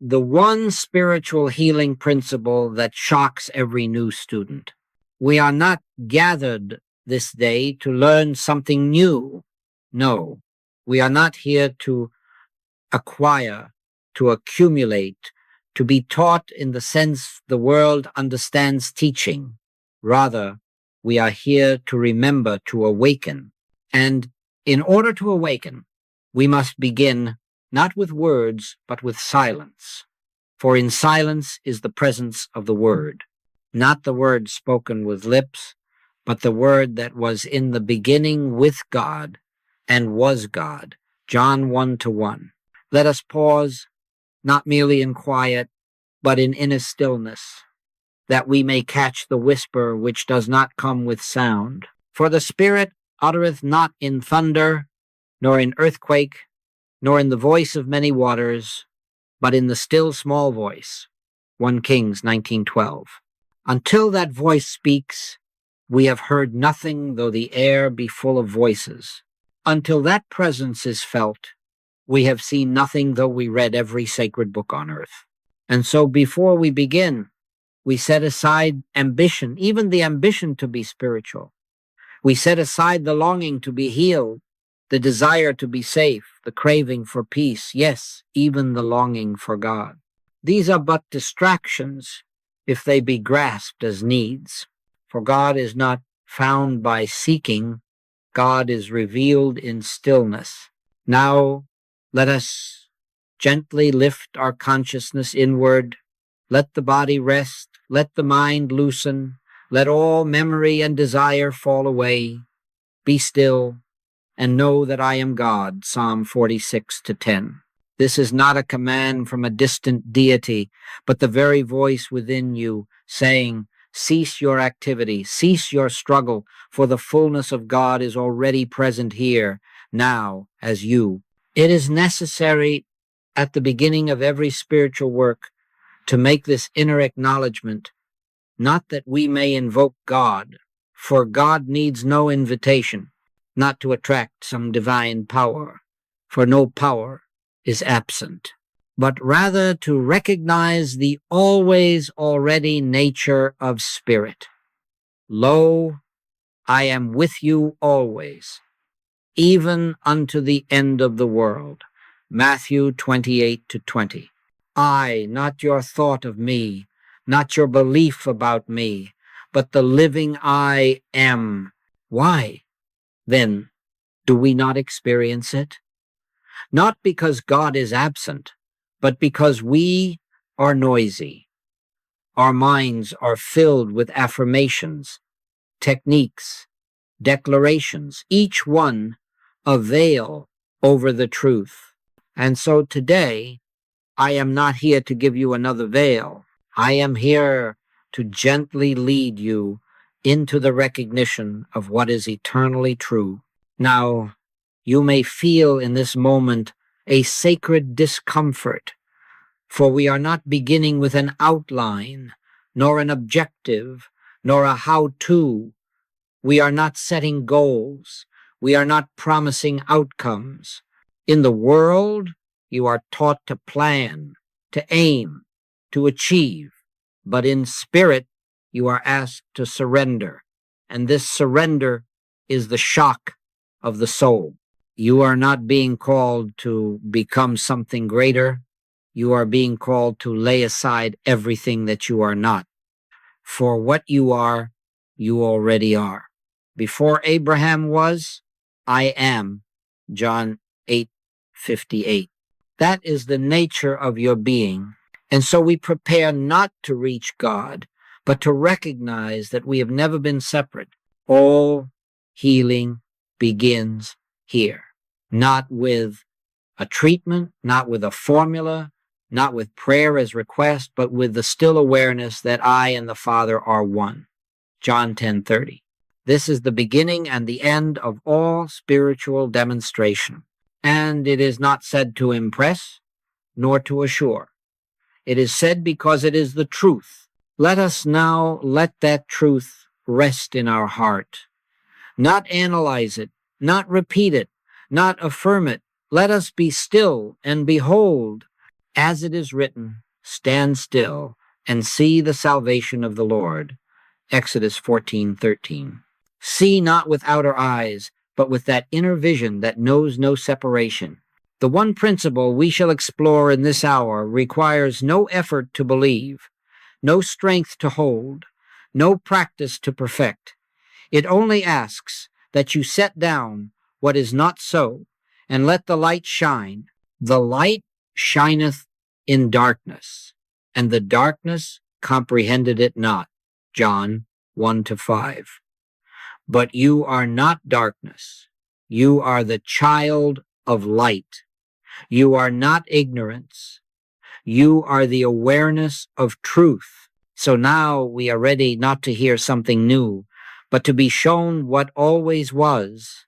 the one spiritual healing principle that shocks every new student. We are not gathered this day to learn something new. No, we are not here to acquire, to accumulate, to be taught in the sense the world understands teaching. Rather, we are here to remember, to awaken. And in order to awaken, we must begin not with words, but with silence. For in silence is the presence of the Word, not the word spoken with lips, but the Word that was in the beginning with God and was God. John 1:1. Let us pause, not merely in quiet, but in inner stillness, that we may catch the whisper which does not come with sound. For the Spirit uttereth not in thunder, nor in earthquake, nor in the voice of many waters, but in the still small voice. 1 Kings 19:12. Until that voice speaks, we have heard nothing, though the air be full of voices. Until that presence is felt, we have seen nothing, though we read every sacred book on earth. And so before we begin, we set aside ambition, even the ambition to be spiritual. We set aside the longing to be healed, the desire to be safe, the craving for peace, yes, even the longing for God. These are but distractions if they be grasped as needs. For God is not found by seeking, God is revealed in stillness. Now, let us gently lift our consciousness inward. Let the body rest. Let the mind loosen. Let all memory and desire fall away. Be still and know that I am God. Psalm 46:10. This is not a command from a distant deity, but the very voice within you saying, cease your activity, cease your struggle, for the fullness of God is already present here, now, as you. It is necessary at the beginning of every spiritual work to make this inner acknowledgement, not that we may invoke God, for God needs no invitation, not to attract some divine power, for no power is absent, but rather to recognize the always already nature of spirit. Lo, I am with you always, even unto the end of the world. Matthew 28:20. I, not your thought of me, not your belief about me, but the living I am. Why, then, do we not experience it? Not because God is absent, but because we are noisy. Our minds are filled with affirmations, techniques, declarations, each one a veil over the truth. And so today, I am not here to give you another veil. I am here to gently lead you into the recognition of what is eternally true. Now, you may feel in this moment a sacred discomfort, for we are not beginning with an outline, nor an objective, nor a how-to. We are not setting goals. We are not promising outcomes. In the world, you are taught to plan, to aim, to achieve. But in spirit, you are asked to surrender. And this surrender is the shock of the soul. You are not being called to become something greater. You are being called to lay aside everything that you are not. For what you are, you already are. Before Abraham was, I am. John 8:58. That is the nature of your being. And so we prepare not to reach God, but to recognize that we have never been separate. All healing begins here. Not with a treatment, not with a formula, not with prayer as request, but with the still awareness that I and the Father are one. John 10:30. This is the beginning and the end of all spiritual demonstration. And it is not said to impress, nor to assure. It is said because it is the truth. Let us now let that truth rest in our heart. Not analyze it, not repeat it, not affirm it. Let us be still and behold As it is written, stand still and see the salvation of the Lord. Exodus 14:13. See not with outer eyes, but with that inner vision that knows no separation. The one principle we shall explore in this hour requires no effort to believe, no strength to hold, no practice to perfect. It only asks that you set down what is not so and let the light shine. The light shineth in darkness, and the darkness comprehended it not. John 1-5. But you are not darkness. You are the child of light. You are not ignorance. You are the awareness of truth. So now we are ready not to hear something new, but to be shown what always was.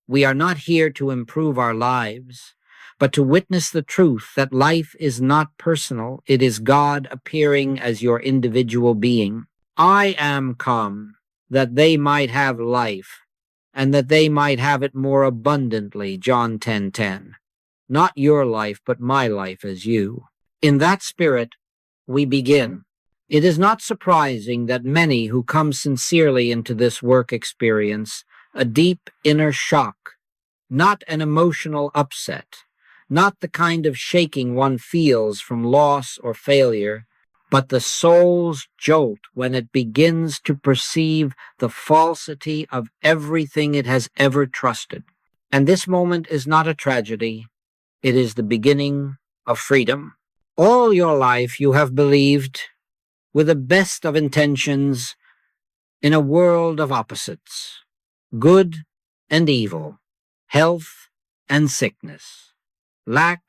We are not here to improve our lives, but to witness the truth that life is not personal. It is God appearing as your individual being. I am come that they might have life, and that they might have it more abundantly. John 10:10. Not your life, but my life as you. In that spirit, we begin. It is not surprising that many who come sincerely into this work experience a deep inner shock, not an emotional upset, not the kind of shaking one feels from loss or failure, but the soul's jolt when it begins to perceive the falsity of everything it has ever trusted. And this moment is not a tragedy. It is the beginning of freedom. All your life you have believed, with the best of intentions, in a world of opposites, good and evil, health and sickness, lack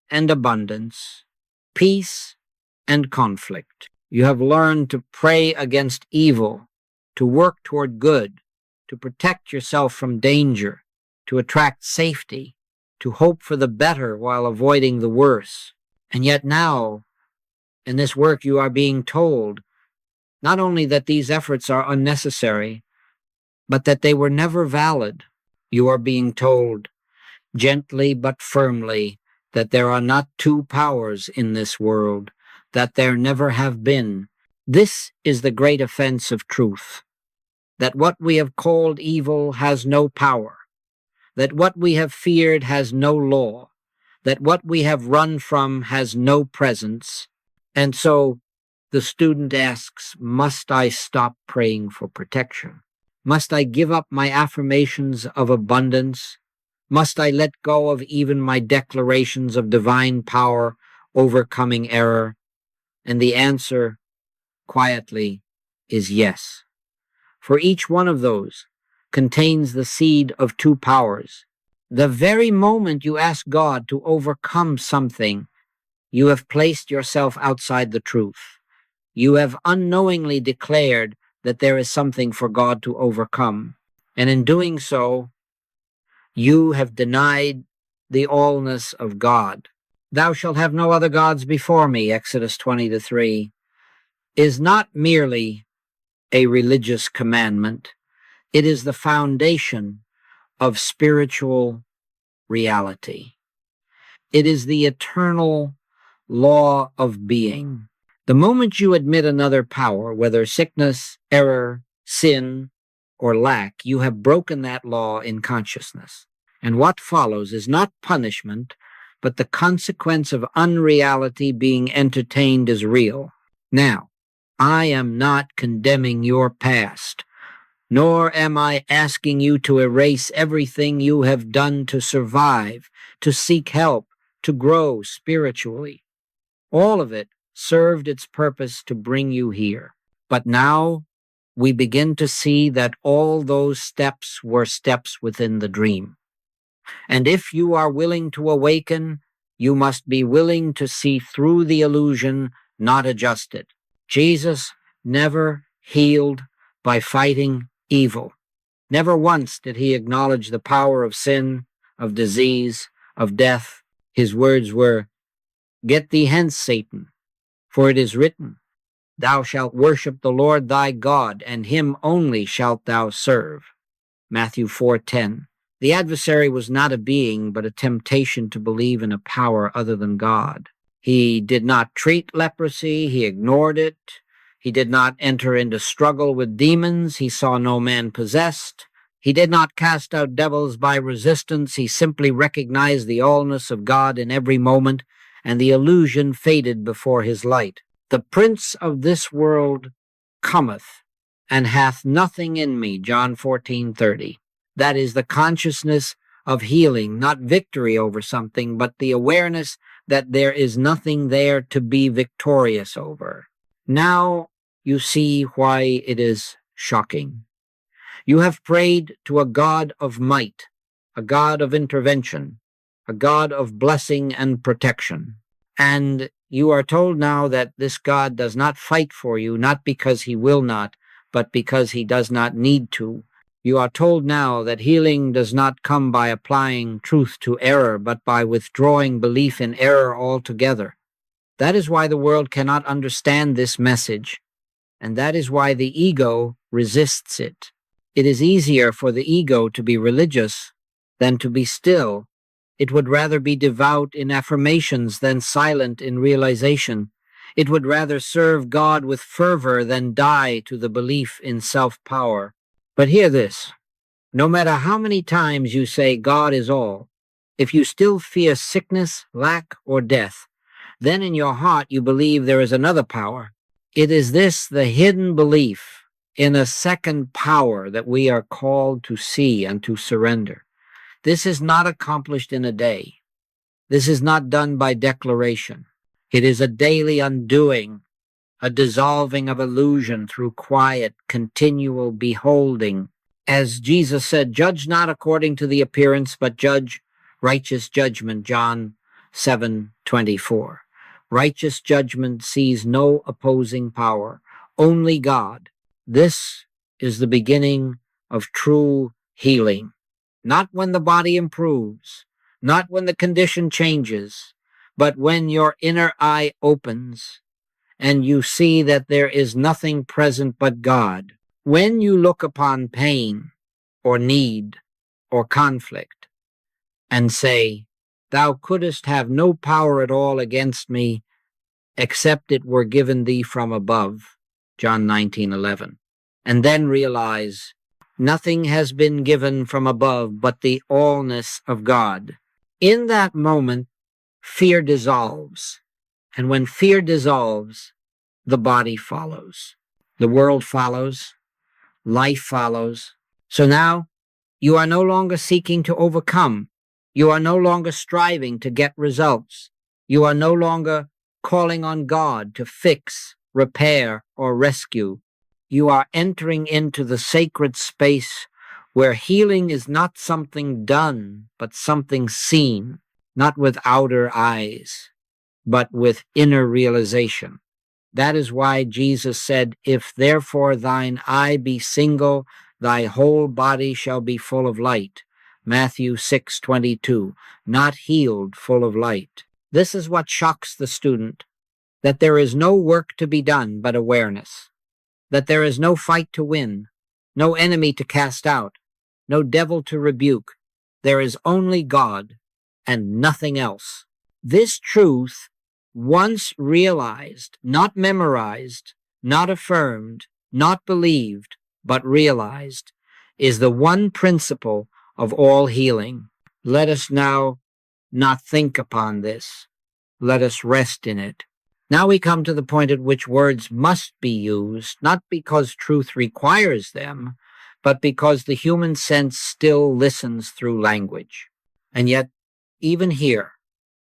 and abundance, peace and conflict. You have learned to pray against evil, to work toward good, to protect yourself from danger, to attract safety, to hope for the better while avoiding the worse. And yet now, in this work, you are being told not only that these efforts are unnecessary, but that they were never valid. You are being told, gently but firmly, that there are not two powers in this world, that there never have been. This is the great offense of truth, that what we have called evil has no power, that what we have feared has no law, that what we have run from has no presence. And so the student asks, must I stop praying for protection? Must I give up my affirmations of abundance? Must I let go of even my declarations of divine power overcoming error? And the answer, quietly, is yes. For each one of those contains the seed of two powers. The very moment you ask God to overcome something, you have placed yourself outside the truth. You have unknowingly declared that there is something for God to overcome. And in doing so, you have denied the allness of God. Thou shalt have no other gods before me, Exodus 20-3, is not merely a religious commandment. It is the foundation of spiritual reality. It is the eternal law of being. The moment you admit another power, whether sickness, error, sin, or lack, you have broken that law in consciousness. And what follows is not punishment, but the consequence of unreality being entertained as real. Now, I am not condemning your past, nor am I asking you to erase everything you have done to survive, to seek help, to grow spiritually. All of it served its purpose to bring you here. But now we begin to see that all those steps were steps within the dream. And if you are willing to awaken, you must be willing to see through the illusion, not adjust it. Jesus never healed by fighting evil. Never once did he acknowledge the power of sin, of disease, of death. His words were, "Get thee hence, Satan, for it is written, Thou shalt worship the Lord thy God, and him only shalt thou serve." Matthew 4:10. The adversary was not a being, but a temptation to believe in a power other than God. He did not treat leprosy. He ignored it. He did not enter into struggle with demons. He saw no man possessed. He did not cast out devils by resistance. He simply recognized the allness of God in every moment, and the illusion faded before his light. The prince of this world cometh, and hath nothing in me, John 14:30. That is the consciousness of healing, not victory over something, but the awareness that there is nothing there to be victorious over. Now you see why it is shocking. You have prayed to a God of might, a God of intervention, a God of blessing and protection. And you are told now that this God does not fight for you, not because he will not, but because he does not need to. You are told now that healing does not come by applying truth to error, but by withdrawing belief in error altogether. That is why the world cannot understand this message, and that is why the ego resists it. It is easier for the ego to be religious than to be still. It would rather be devout in affirmations than silent in realization. It would rather serve God with fervor than die to the belief in self-power. But hear this. No matter how many times you say God is all, if you still fear sickness, lack, or death, then in your heart you believe there is another power. It is this, the hidden belief in a second power, that we are called to see and to surrender. This is not accomplished in a day. This is not done by declaration. It is a daily undoing, a dissolving of illusion through quiet, continual beholding. As Jesus said, judge not according to the appearance, but judge righteous judgment, John 7:24. Righteous judgment sees no opposing power, only God. This is the beginning of true healing. Not when the body improves, not when the condition changes, but when your inner eye opens and you see that there is nothing present but God. When you look upon pain or need or conflict and say, thou couldst have no power at all against me except it were given thee from above, John 19:11, and then realize nothing has been given from above but the allness of God. In that moment, fear dissolves. And when fear dissolves, the body follows. The world follows. Life follows. So now, you are no longer seeking to overcome. You are no longer striving to get results. You are no longer calling on God to fix, repair, or rescue. You are entering into the sacred space where healing is not something done, but something seen, not with outer eyes, but with inner realization. That is why Jesus said, if therefore thine eye be single, thy whole body shall be full of light. Matthew 6:22, not healed, full of light. This is what shocks the student, that there is no work to be done but awareness, that there is no fight to win, no enemy to cast out, no devil to rebuke. There is only God and nothing else. This truth, once realized, not memorized, not affirmed, not believed, but realized, is the one principle of all healing. Let us now not think upon this. Let us rest in it. Now we come to the point at which words must be used, not because truth requires them, but because the human sense still listens through language. And yet, even here,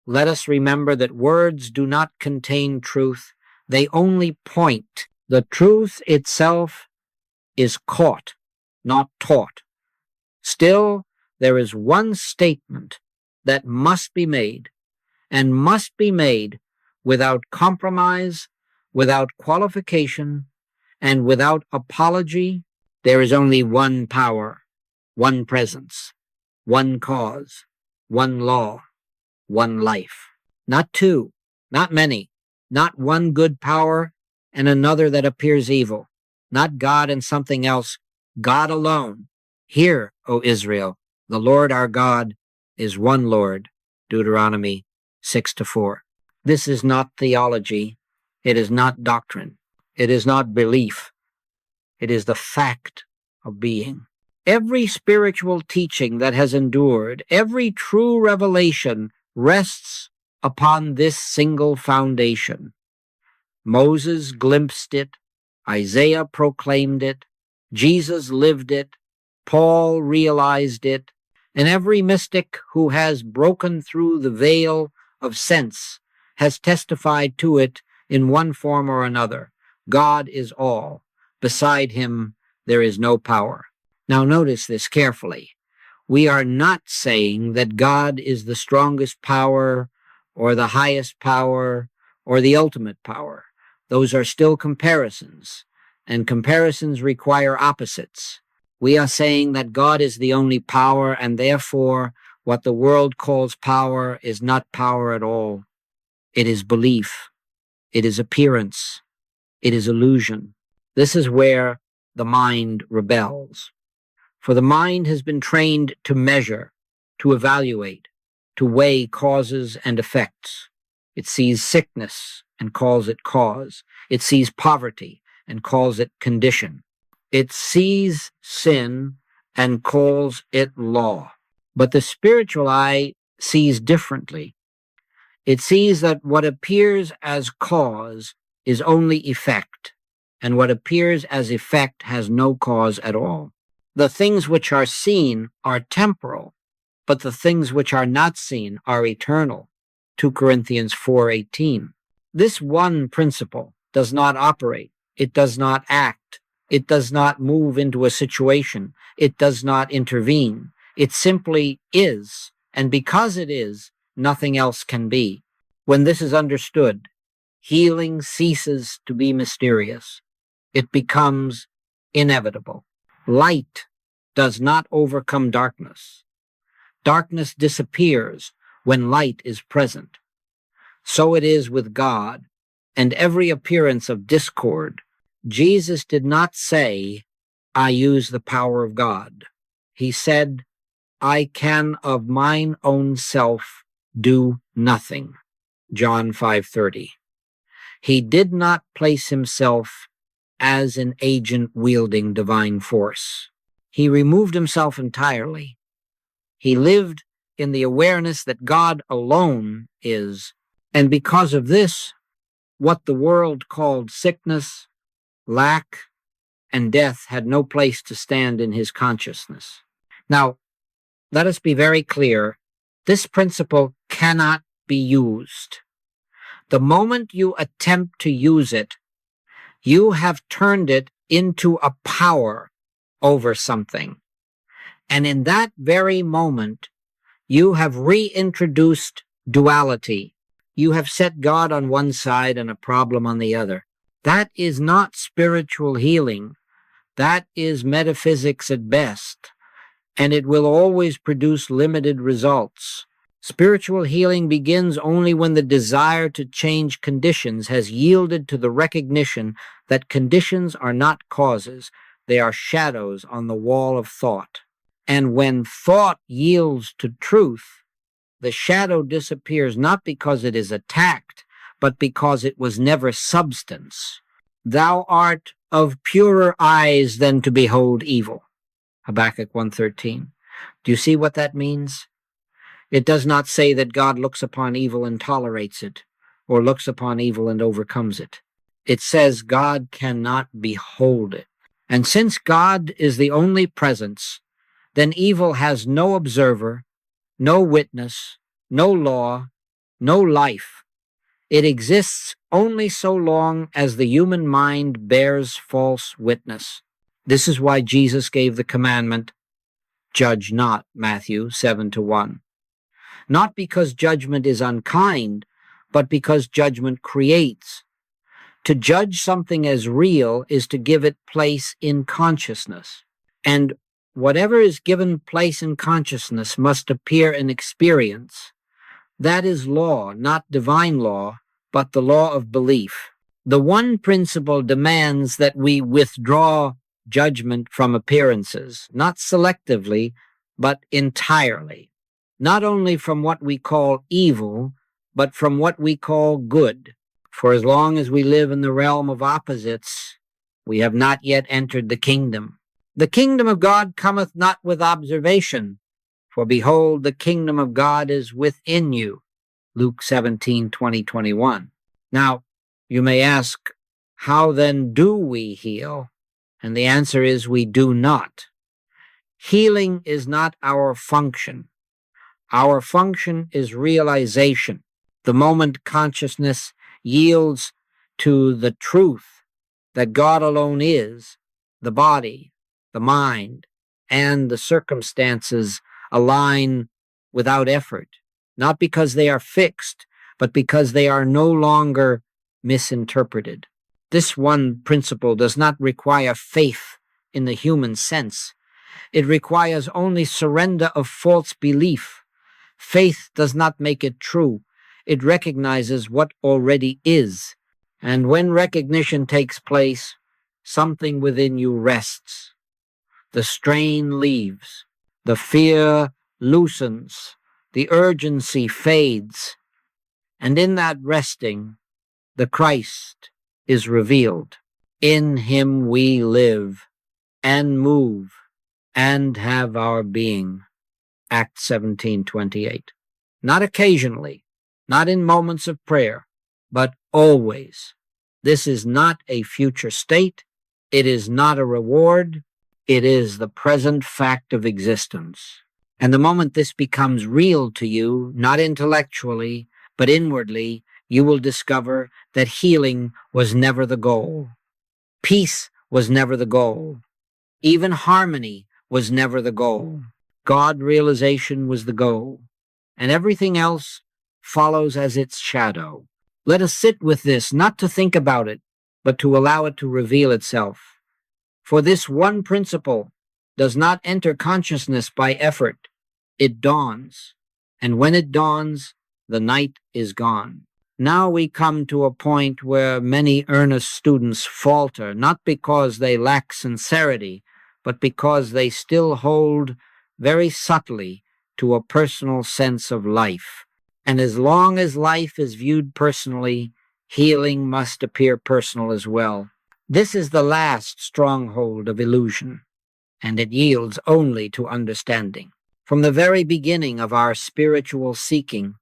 let us remember that words do not contain truth. They only point. The truth itself is caught, not taught. Still, there is one statement that must be made, and must be made without compromise, without qualification, and without apology. There is only one power, one presence, one cause, one law, one life. Not two, not many, not one good power and another that appears evil, not God and something else, God alone. Hear, O Israel, the Lord our God is one Lord. Deuteronomy 6-4. This is not theology. It is not doctrine. It is not belief. It is the fact of being. Every spiritual teaching that has endured, every true revelation rests upon this single foundation. Moses glimpsed it, Isaiah proclaimed it, Jesus lived it, Paul realized it, and every mystic who has broken through the veil of sense has testified to it in one form or another. God is all. Beside him, there is no power. Now notice this carefully. We are not saying that God is the strongest power or the highest power or the ultimate power. Those are still comparisons, and comparisons require opposites. We are saying that God is the only power, and therefore what the world calls power is not power at all. It is belief. It is appearance. It is illusion. This is where the mind rebels. For the mind has been trained to measure, to evaluate, to weigh causes and effects. It sees sickness and calls it cause. It sees poverty and calls it condition. It sees sin and calls it law. But the spiritual eye sees differently. It sees that what appears as cause is only effect, and what appears as effect has no cause at all. The things which are seen are temporal, but the things which are not seen are eternal. 2 Corinthians 4:18. This one principle does not operate. It does not act. It does not move into a situation. It does not intervene. It simply is, and because it is, nothing else can be. When this is understood, healing ceases to be mysterious. It becomes inevitable. Light does not overcome darkness. Darkness disappears when light is present. So it is with God and every appearance of discord. Jesus did not say, I use the power of God. He said, I can of mine own self do nothing. John 5:30. He did not place himself as an agent wielding divine force. He removed himself entirely. He lived in the awareness that God alone is, and because of this, what the world called sickness, lack, and death had no place to stand in his consciousness. Now, let us be very clear. This principle cannot be used. The moment you attempt to use it, you have turned it into a power over something. And in that very moment, you have reintroduced duality. You have set God on one side and a problem on the other. That is not spiritual healing. That is metaphysics at best, and it will always produce limited results. Spiritual healing begins only when the desire to change conditions has yielded to the recognition that conditions are not causes, they are shadows on the wall of thought. And when thought yields to truth, the shadow disappears not because it is attacked, but because it was never substance. Thou art of purer eyes than to behold evil. Habakkuk 1:13. Do you see what that means? It does not say that God looks upon evil and tolerates it, or looks upon evil and overcomes it. It says God cannot behold it. And since God is the only presence, then evil has no observer, no witness, no law, no life. It exists only so long as the human mind bears false witness. This is why Jesus gave the commandment, judge not, Matthew 7:1. Not because judgment is unkind, but because judgment creates. To judge something as real is to give it place in consciousness. And whatever is given place in consciousness must appear in experience. That is law, not divine law, but the law of belief. The one principle demands that we withdraw judgment from appearances, not selectively, but entirely. Not only from what we call evil, but from what we call good. For as long as we live in the realm of opposites, we have not yet entered the kingdom. The kingdom of God cometh not with observation, for behold, the kingdom of God is within you. Luke 17:20, 21. Now, you may ask, how then do we heal? And the answer is we do not. Healing is not our function. Our function is realization. The moment consciousness yields to the truth that God alone is, the body, the mind, and the circumstances align without effort, not because they are fixed, but because they are no longer misinterpreted. This one principle does not require faith in the human sense. It requires only surrender of false belief. Faith does not make it true. It recognizes what already is. And when recognition takes place, something within you rests. The strain leaves. The fear loosens. The urgency fades. And in that resting, the Christ is revealed. In him we live and move and have our being. Acts 17:28. Not occasionally, not in moments of prayer, but always. This is not a future state. It is not a reward. It is the present fact of existence. And the moment this becomes real to you, not intellectually, but inwardly, you will discover that healing was never the goal. Peace was never the goal. Even harmony was never the goal. God realization was the goal, and everything else follows as its shadow. Let us sit with this, not to think about it, but to allow it to reveal itself. For this one principle does not enter consciousness by effort. It dawns, and when it dawns, the night is gone. Now we come to a point where many earnest students falter, not because they lack sincerity, but because they still hold very subtly to a personal sense of life. And as long as life is viewed personally, healing must appear personal as well. This is the last stronghold of illusion, and it yields only to understanding. From the very beginning of our spiritual seeking,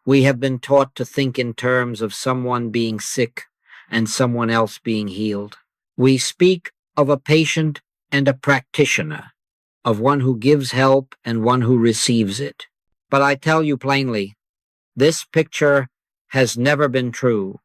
we have been taught to think in terms of someone being sick and someone else being healed. We speak of a patient and a practitioner, of one who gives help and one who receives it. But I tell you plainly, this picture has never been true.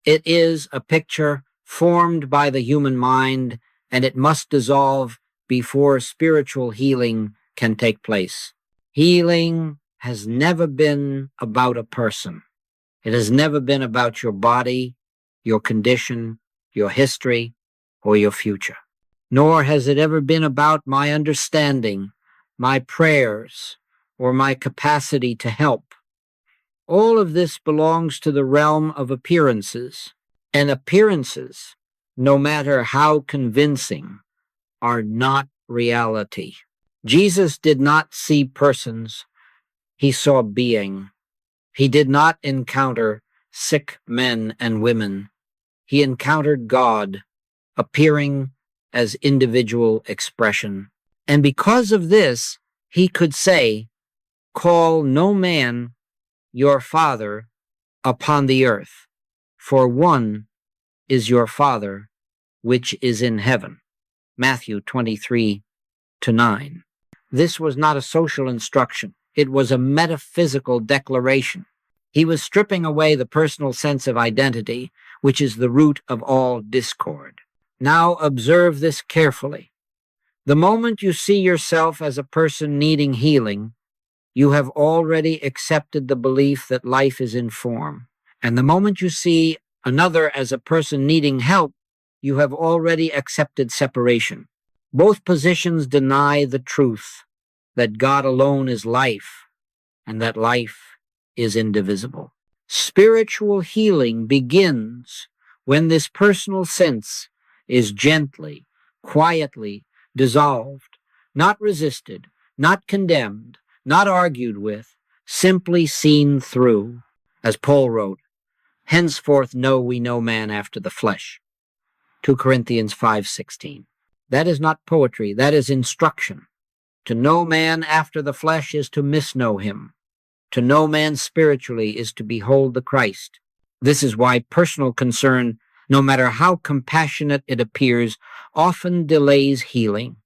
It is a picture formed by the human mind, and it must dissolve before spiritual healing can take place. Healing has never been about a person. It has never been about your body, your condition, your history, or your future. Nor has it ever been about my understanding, my prayers, or my capacity to help. All of this belongs to the realm of appearances, and appearances, no matter how convincing, are not reality. Jesus did not see persons, he saw being. He did not encounter sick men and women. He encountered God, appearing as individual expression. And because of this, he could say, "Call no man your father upon the earth, for one is your Father which is in heaven." Matthew 23:9. This was not a social instruction. It was a metaphysical declaration. He was stripping away the personal sense of identity, which is the root of all discord. Now observe this carefully. The moment you see yourself as a person needing healing, you have already accepted the belief that life is in form. And the moment you see another as a person needing help, you have already accepted separation. Both positions deny the truth that God alone is life and that life is indivisible. Spiritual healing begins when this personal sense is gently, quietly dissolved, not resisted, not condemned, not argued with, simply seen through. As Paul wrote, henceforth know we no man after the flesh. 2 Corinthians 5:16. That is not poetry, that is instruction. To know man after the flesh is to misknow him. To know man spiritually is to behold the Christ. This is why personal concern, no matter how compassionate it appears, often delays healing.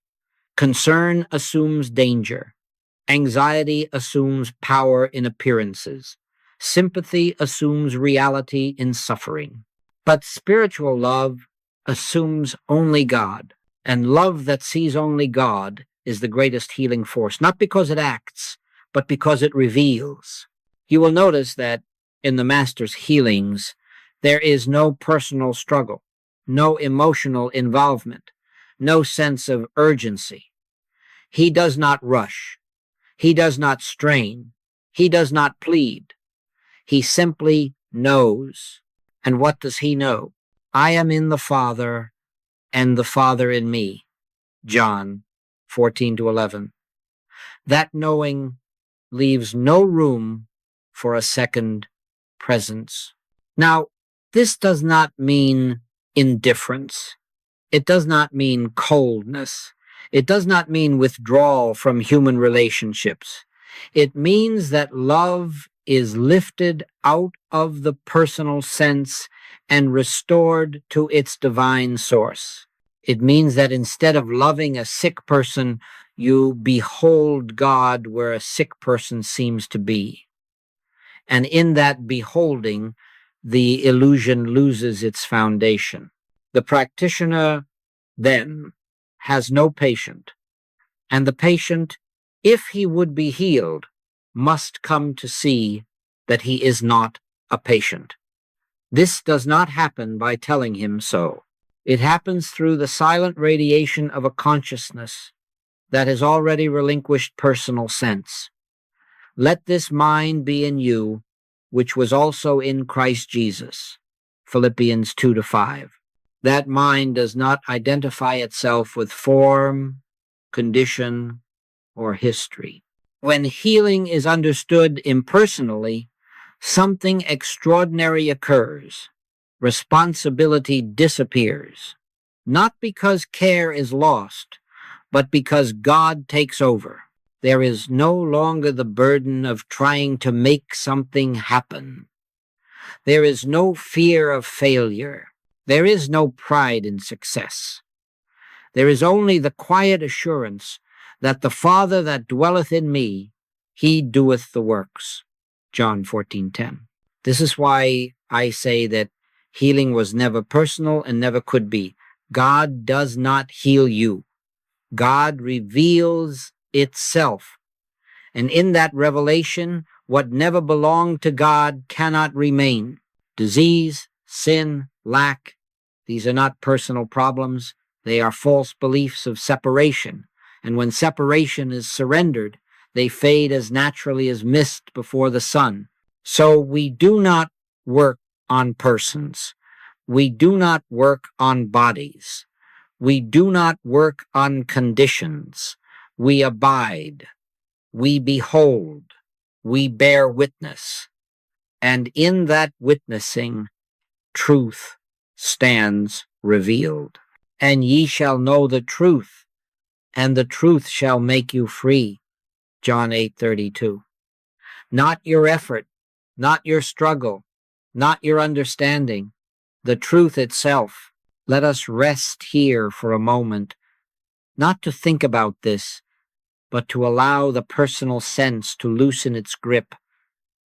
Concern assumes danger. Anxiety assumes power in appearances. Sympathy assumes reality in suffering. But spiritual love assumes only God, and love that sees only God is the greatest healing force, not because it acts, but because it reveals. You will notice that in the Master's healings, there is no personal struggle, no emotional involvement, no sense of urgency. He does not rush. He does not strain. He does not plead. He simply knows. And what does he know? I am in the Father, and the Father in me. John 14-11. That knowing leaves no room for a second presence. Now, this does not mean indifference. It does not mean coldness. It does not mean withdrawal from human relationships. It means that love is lifted out of the personal sense and restored to its divine source. It means that instead of loving a sick person, you behold God where a sick person seems to be. And in that beholding, the illusion loses its foundation. The practitioner then has no patient, and the patient, if he would be healed, must come to see that he is not a patient. This does not happen by telling him so. It happens through the silent radiation of a consciousness that has already relinquished personal sense. Let this mind be in you, which was also in Christ Jesus. Philippians 2-5. That mind does not identify itself with form, condition, or history. When healing is understood impersonally, something extraordinary occurs. Responsibility disappears, not because care is lost, but because God takes over. There is no longer the burden of trying to make something happen. There is no fear of failure. There is no pride in success. There is only the quiet assurance that the Father that dwelleth in me, he doeth the works. John 14:10. This is why I say that healing was never personal and never could be. God does not heal you. God reveals itself. And in that revelation, what never belonged to God cannot remain. Disease, sin, lack, these are not personal problems. They are false beliefs of separation. And when separation is surrendered, they fade as naturally as mist before the sun. So we do not work on persons. We do not work on bodies. We do not work on conditions. We abide. We behold. We bear witness. And in that witnessing, truth stands revealed. And ye shall know the truth, and the truth shall make you free. John 8:32. Not your effort, not your struggle, not your understanding, the truth itself. Let us rest here for a moment, not to think about this, but to allow the personal sense to loosen its grip.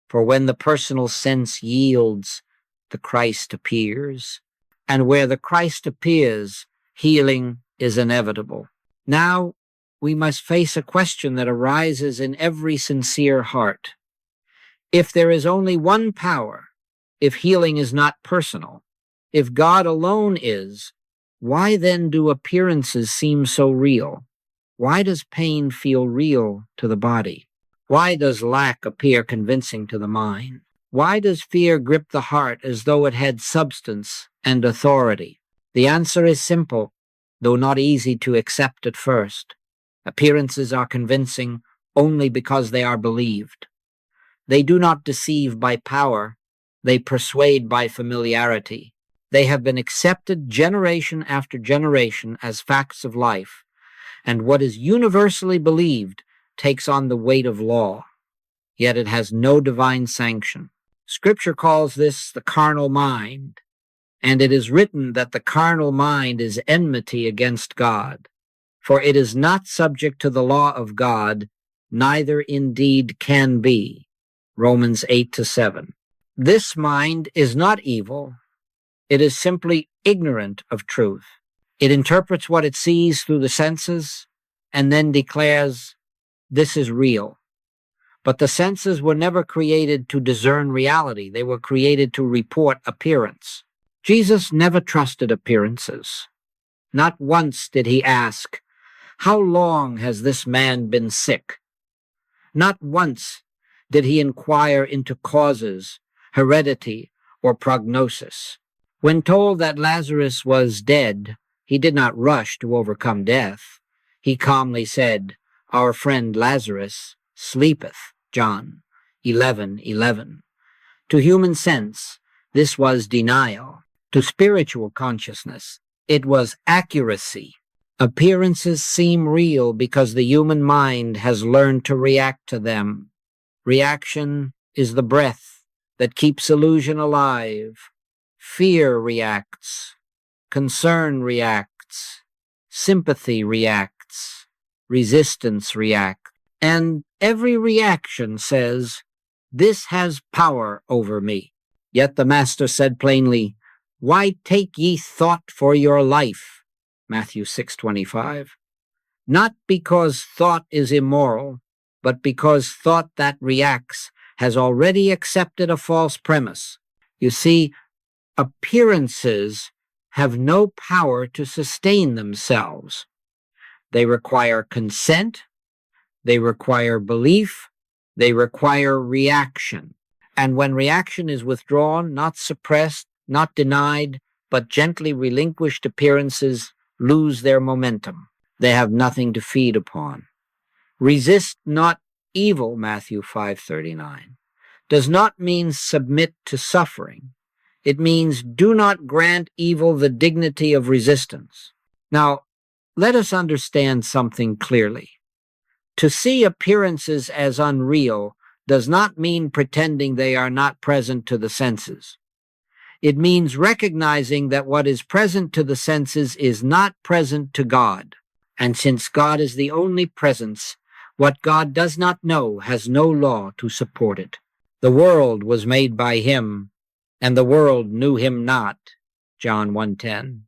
For when the personal sense yields, the Christ appears. And where the Christ appears, healing is inevitable. Now, we must face a question that arises in every sincere heart. If there is only one power, if healing is not personal, if God alone is, why then do appearances seem so real? Why does pain feel real to the body? Why does lack appear convincing to the mind? Why does fear grip the heart as though it had substance and authority? The answer is simple, though not easy to accept at first. Appearances are convincing only because they are believed. They do not deceive by power, they persuade by familiarity. They have been accepted generation after generation as facts of life, and what is universally believed takes on the weight of law, yet it has no divine sanction. Scripture calls this the carnal mind, and it is written that the carnal mind is enmity against God, for it is not subject to the law of God, neither indeed can be. Romans 8-7. This mind is not evil. It is simply ignorant of truth. It interprets what it sees through the senses and then declares, this is real. But the senses were never created to discern reality. They were created to report appearance. Jesus never trusted appearances. Not once did he ask, how long has this man been sick? Not once did he inquire into causes, heredity, or prognosis. When told that Lazarus was dead, he did not rush to overcome death. He calmly said, our friend Lazarus sleepeth, John 11:11. To human sense, this was denial. To spiritual consciousness, it was accuracy. Appearances seem real because the human mind has learned to react to them. Reaction is the breath that keeps illusion alive. Fear reacts. Concern reacts. Sympathy reacts. Resistance reacts. And every reaction says, this has power over me. Yet the Master said plainly, why take ye thought for your life? Matthew 6:25. Not because thought is immoral, but because thought that reacts has already accepted a false premise. You see, appearances have no power to sustain themselves. They require consent, they require belief, they require reaction. And when reaction is withdrawn, not suppressed, not denied, but gently relinquished, appearances lose their momentum. They have nothing to feed upon. Resist not evil, Matthew 5:39, does not mean submit to suffering. It means do not grant evil the dignity of resistance. Now, let us understand something clearly. To see appearances as unreal does not mean pretending they are not present to the senses. It means recognizing that what is present to the senses is not present to God. And since God is the only presence, what God does not know has no law to support it. The world was made by him, and the world knew him not. John 1:10.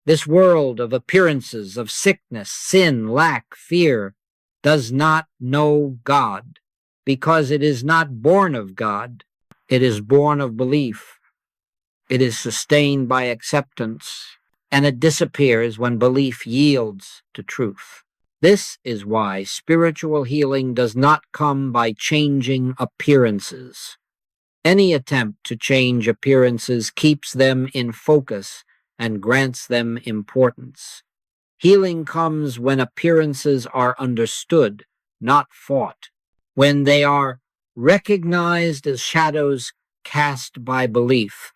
This world of appearances, of sickness, sin, lack, fear, does not know God, because it is not born of God. It is born of belief. It is sustained by acceptance, and it disappears when belief yields to truth. This is why spiritual healing does not come by changing appearances. Any attempt to change appearances keeps them in focus and grants them importance. Healing comes when appearances are understood, not fought, when they are recognized as shadows cast by belief,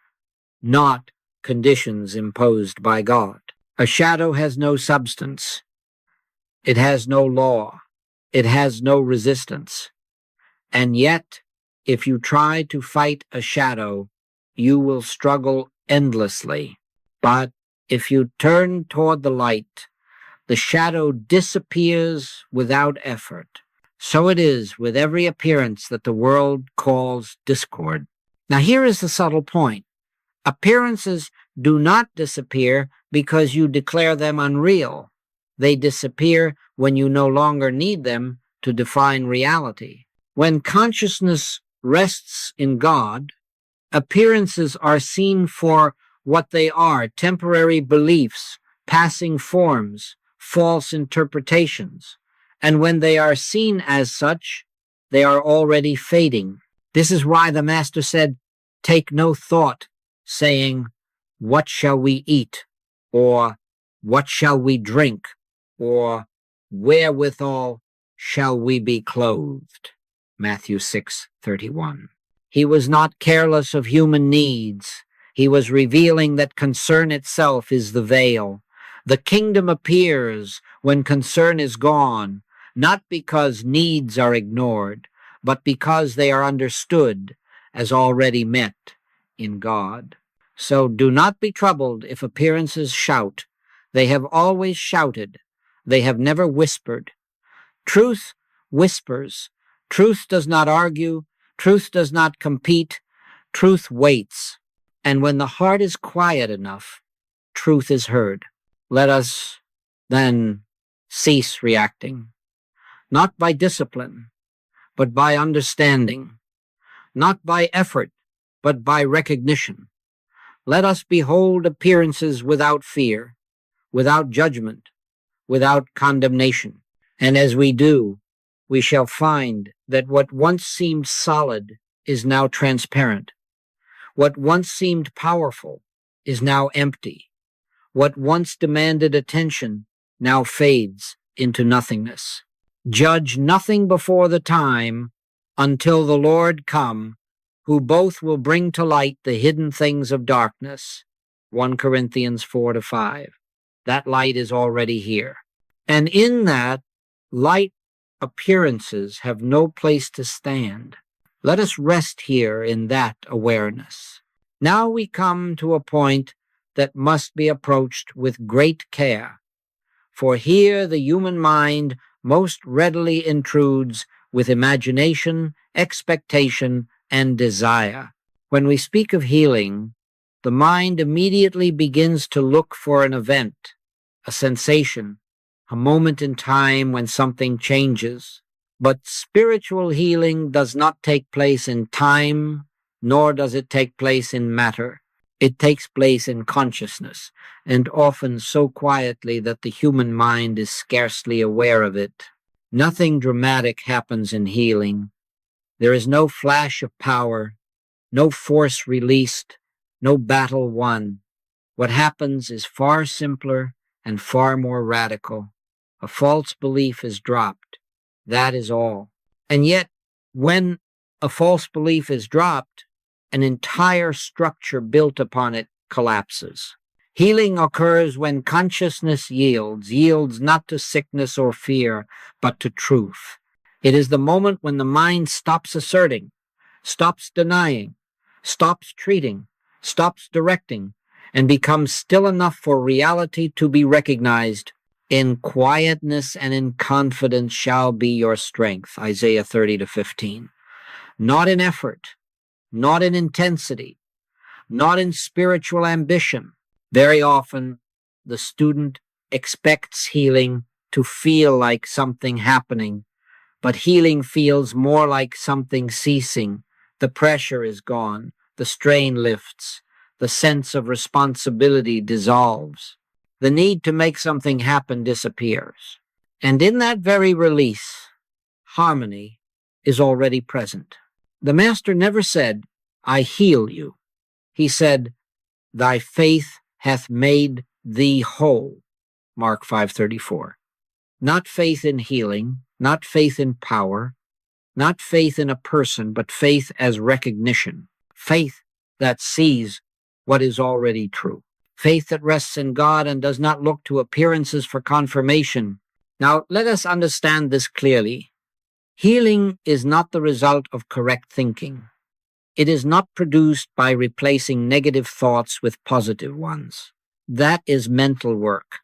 not conditions imposed by God. A shadow has no substance. It has no law. It has no resistance. And yet, if you try to fight a shadow, you will struggle endlessly. But if you turn toward the light, the shadow disappears without effort. So it is with every appearance that the world calls discord. Now here is the subtle point. Appearances do not disappear because you declare them unreal. They disappear when you no longer need them to define reality. When consciousness rests in God, appearances are seen for what they are: temporary beliefs, passing forms, false interpretations. And when they are seen as such, they are already fading. This is why the Master said, take no thought, saying, what shall we eat? Or what shall we drink? Or wherewithal shall we be clothed? Matthew 6:31. He was not careless of human needs. He was revealing that concern itself is the veil. The kingdom appears when concern is gone, not because needs are ignored, but because they are understood as already met in God. So do not be troubled if appearances shout. They have always shouted. They have never whispered. Truth whispers. Truth does not argue. Truth does not compete. Truth waits. And when the heart is quiet enough, truth is heard. Let us then cease reacting, not by discipline, but by understanding, not by effort, but by recognition. Let us behold appearances without fear, without judgment, without condemnation. And as we do, we shall find that what once seemed solid is now transparent. What once seemed powerful is now empty. What once demanded attention now fades into nothingness. Judge nothing before the time until the Lord come, who both will bring to light the hidden things of darkness. 1 Corinthians 4-5. That light is already here. And in that light, appearances have no place to stand. Let us rest here in that awareness. Now we come to a point that must be approached with great care, for here the human mind most readily intrudes with imagination, expectation, and desire. When we speak of healing, the mind immediately begins to look for an event, a sensation, a moment in time when something changes. But spiritual healing does not take place in time, nor does it take place in matter. It takes place in consciousness, and often so quietly that the human mind is scarcely aware of it. Nothing dramatic happens in healing. There is no flash of power, no force released, no battle won. What happens is far simpler and far more radical. A false belief is dropped. That is all. And yet, when a false belief is dropped, an entire structure built upon it collapses. Healing occurs when consciousness yields not to sickness or fear, but to truth. It is the moment when the mind stops asserting, stops denying, stops treating, stops directing, and becomes still enough for reality to be recognized. In quietness and in confidence shall be your strength, Isaiah 30-15. Not in effort, not in intensity, not in spiritual ambition. Very often, the student expects healing to feel like something happening, but healing feels more like something ceasing. The pressure is gone, the strain lifts, the sense of responsibility dissolves. The need to make something happen disappears. And in that very release, harmony is already present. The Master never said, I heal you. He said, thy faith hath made thee whole. Mark 5:34. Not faith in healing, not faith in power, not faith in a person, but faith as recognition. Faith that sees what is already true. Faith that rests in God and does not look to appearances for confirmation. Now, let us understand this clearly. Healing is not the result of correct thinking. It is not produced by replacing negative thoughts with positive ones. That is mental work.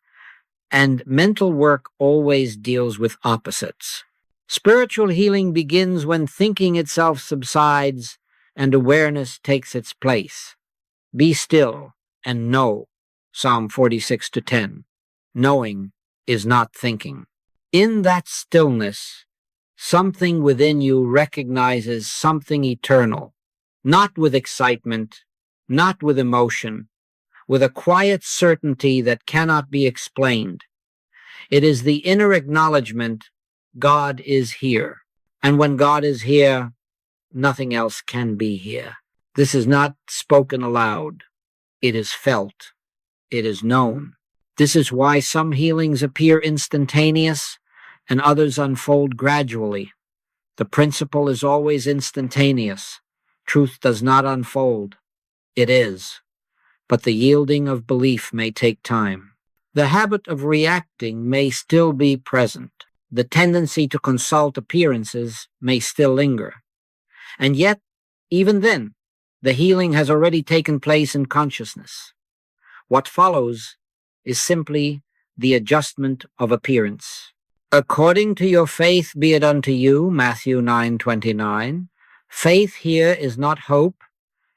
And mental work always deals with opposites. Spiritual healing begins when thinking itself subsides and awareness takes its place. Be still and know, Psalm 46:10. Knowing is not thinking. In that stillness, something within you recognizes something eternal, not with excitement, not with emotion, with a quiet certainty that cannot be explained. It is the inner acknowledgement God is here. And when God is here, nothing else can be here. This is not spoken aloud. It is felt. It is known. This is why some healings appear instantaneous and others unfold gradually. The principle is always instantaneous. Truth does not unfold. It is. But the yielding of belief may take time. The habit of reacting may still be present. The tendency to consult appearances may still linger. And yet, even then, the healing has already taken place in consciousness. What follows is simply the adjustment of appearance. According to your faith be it unto you, Matthew 9:29. Faith here is not hope,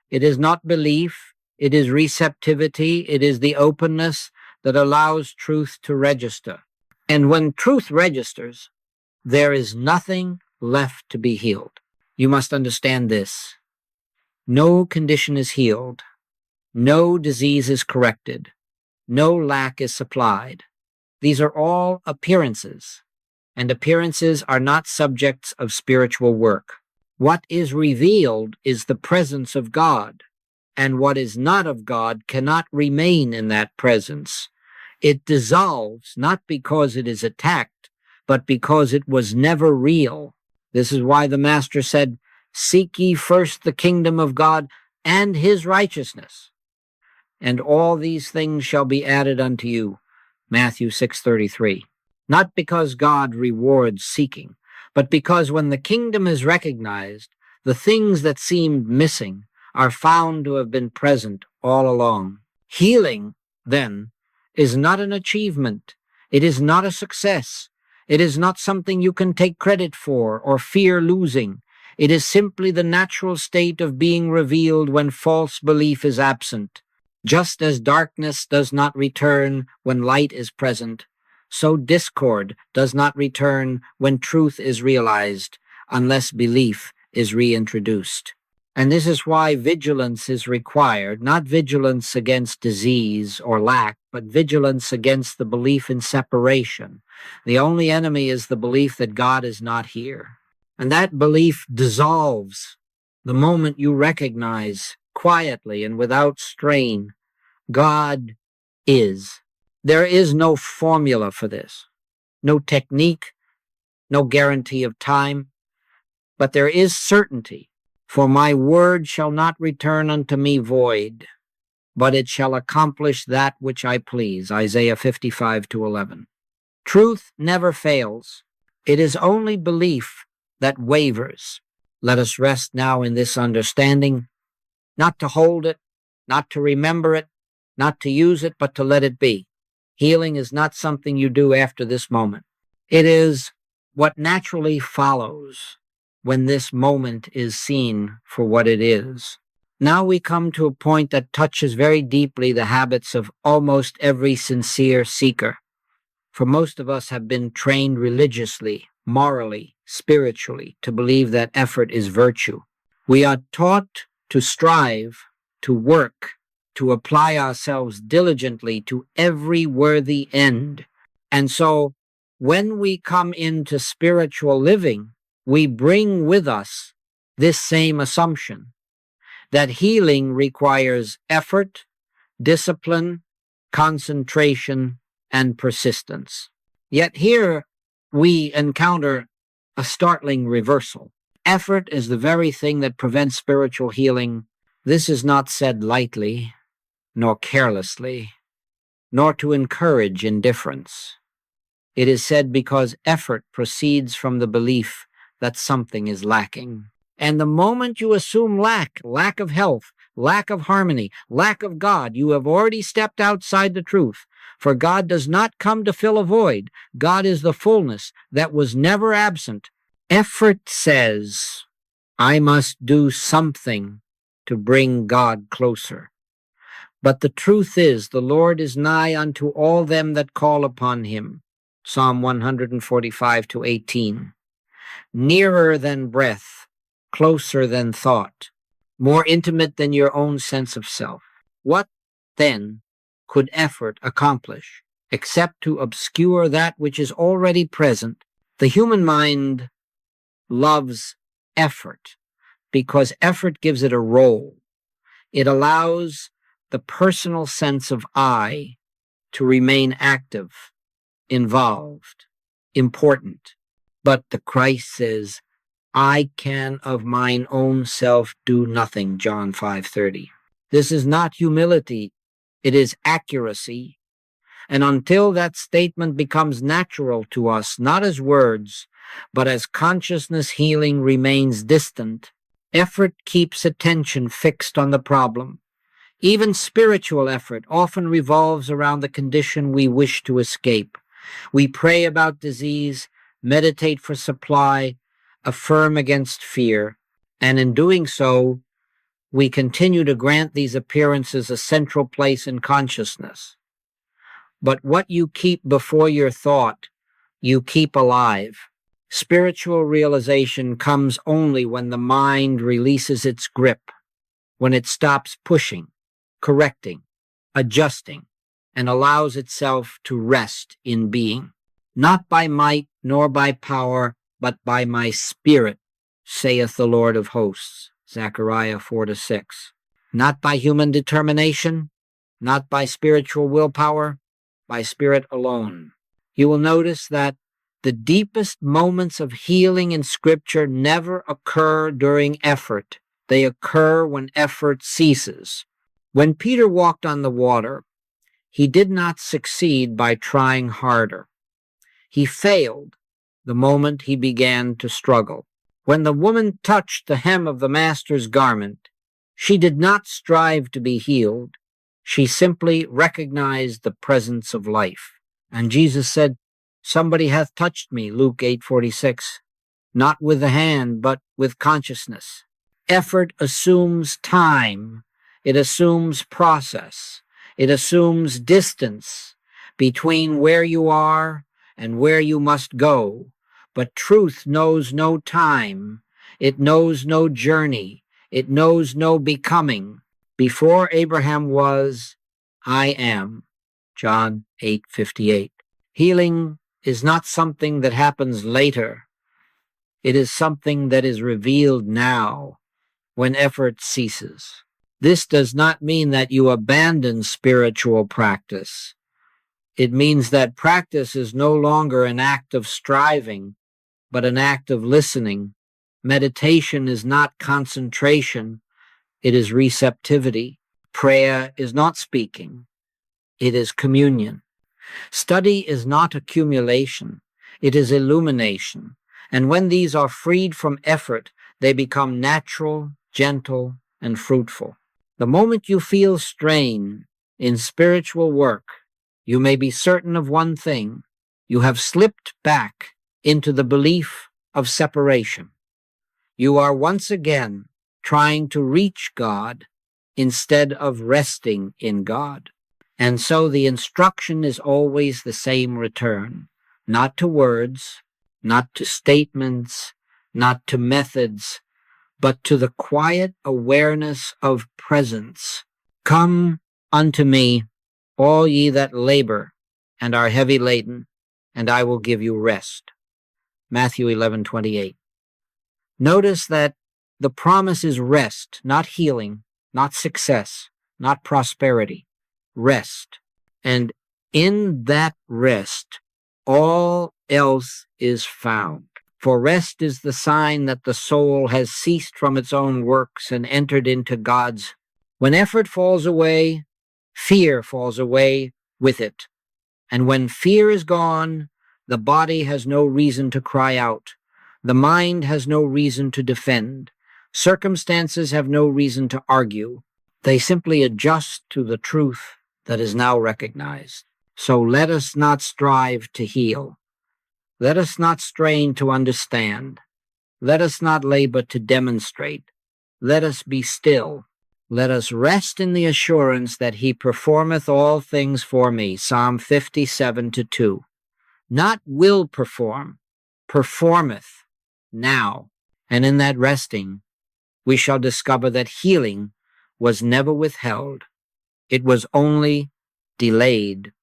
it is not belief, it is receptivity, it is the openness that allows truth to register. And when truth registers, there is nothing left to be healed. You must understand this. No condition is healed. No disease is corrected. No lack is supplied. These are all appearances, and appearances are not subjects of spiritual work. What is revealed is the presence of God, and what is not of God cannot remain in that presence. It dissolves not because it is attacked, but because it was never real. This is why the Master said, "Seek ye first the kingdom of God and his righteousness, and all these things shall be added unto you." Matthew 6:33. Not because God rewards seeking, but because when the kingdom is recognized, the things that seemed missing are found to have been present all along. Healing, then, is not an achievement. It is not a success. It is not something you can take credit for or fear losing. It is simply the natural state of being revealed when false belief is absent. Just as darkness does not return when light is present, so discord does not return when truth is realized, unless belief is reintroduced. And this is why vigilance is required, not vigilance against disease or lack, but vigilance against the belief in separation. The only enemy is the belief that God is not here. And that belief dissolves the moment you recognize, quietly and without strain, God is. There is no formula for this, no technique, no guarantee of time, but there is certainty. For my word shall not return unto me void, but it shall accomplish that which I please. Isaiah 55:11. Truth never fails. It is only belief that wavers. Let us rest now in this understanding, not to hold it, not to remember it, not to use it, but to let it be. Healing is not something you do after this moment. It is what naturally follows when this moment is seen for what it is. Now we come to a point that touches very deeply the habits of almost every sincere seeker. For most of us have been trained religiously, morally, spiritually, to believe that effort is virtue. We are taught to strive, to work, to apply ourselves diligently to every worthy end. And so when we come into spiritual living, we bring with us this same assumption that healing requires effort, discipline, concentration, and persistence. Yet here we encounter a startling reversal. Effort is the very thing that prevents spiritual healing. This is not said lightly, nor carelessly, nor to encourage indifference. It is said because effort proceeds from the belief that something is lacking. And the moment you assume lack of health, lack of harmony, lack of God, you have already stepped outside the truth. For God does not come to fill a void. God is the fullness that was never absent. Effort says, I must do something to bring God closer. But the truth is, the Lord is nigh unto all them that call upon him. Psalm 145:18. Nearer than breath, closer than thought, more intimate than your own sense of self. What, then, could effort accomplish except to obscure that which is already present? The human mind loves effort because effort gives it a role. It allows the personal sense of I to remain active, involved, important. But the Christ says, I can of mine own self do nothing, John 5:30. This is not humility, it is accuracy. And until that statement becomes natural to us, not as words, but as consciousness, healing remains distant. Effort keeps attention fixed on the problem. Even spiritual effort often revolves around the condition we wish to escape. We pray about disease, meditate for supply, affirm against fear, and in doing so, we continue to grant these appearances a central place in consciousness. But what you keep before your thought, you keep alive. Spiritual realization comes only when the mind releases its grip, when it stops pushing, correcting, adjusting, and allows itself to rest in being. Not by might nor by power, but by my spirit, saith the Lord of hosts. Zechariah 4-6. Not by human determination, not by spiritual willpower, by spirit alone. You will notice that the deepest moments of healing in Scripture never occur during effort. They occur when effort ceases. When Peter walked on the water, he did not succeed by trying harder. He failed the moment he began to struggle. When the woman touched the hem of the Master's garment, she did not strive to be healed. She simply recognized the presence of life. And Jesus said, "Somebody hath touched me," Luke 8:46, not with the hand, but with consciousness. Effort assumes time. It assumes process. It assumes distance between where you are and where you must go. But truth knows no time. It knows no journey. It knows no becoming. Before Abraham was, I am. John 8:58. Healing is not something that happens later. It is something that is revealed now when effort ceases. This does not mean that you abandon spiritual practice. It means that practice is no longer an act of striving, but an act of listening. Meditation is not concentration. It is receptivity. Prayer is not speaking. It is communion. Study is not accumulation. It is illumination. And when these are freed from effort, they become natural, gentle, and fruitful. The moment you feel strain in spiritual work, you may be certain of one thing: you have slipped back into the belief of separation. You are once again trying to reach God instead of resting in God. And so the instruction is always the same return, not to words, not to statements, not to methods, but to the quiet awareness of presence. Come unto me, all ye that labor and are heavy laden, and I will give you rest. Matthew 11:28. Notice that the promise is rest, not healing, not success, not prosperity. Rest. And in that rest, all else is found. For rest is the sign that the soul has ceased from its own works and entered into God's. When effort falls away, fear falls away with it. And when fear is gone, the body has no reason to cry out. The mind has no reason to defend. Circumstances have no reason to argue. They simply adjust to the truth that is now recognized. So let us not strive to heal. Let us not strain to understand. Let us not labor to demonstrate. Let us be still. Let us rest in the assurance that he performeth all things for me. Psalm 57:2. Not will perform, performeth now. And in that resting, we shall discover that healing was never withheld. It was only delayed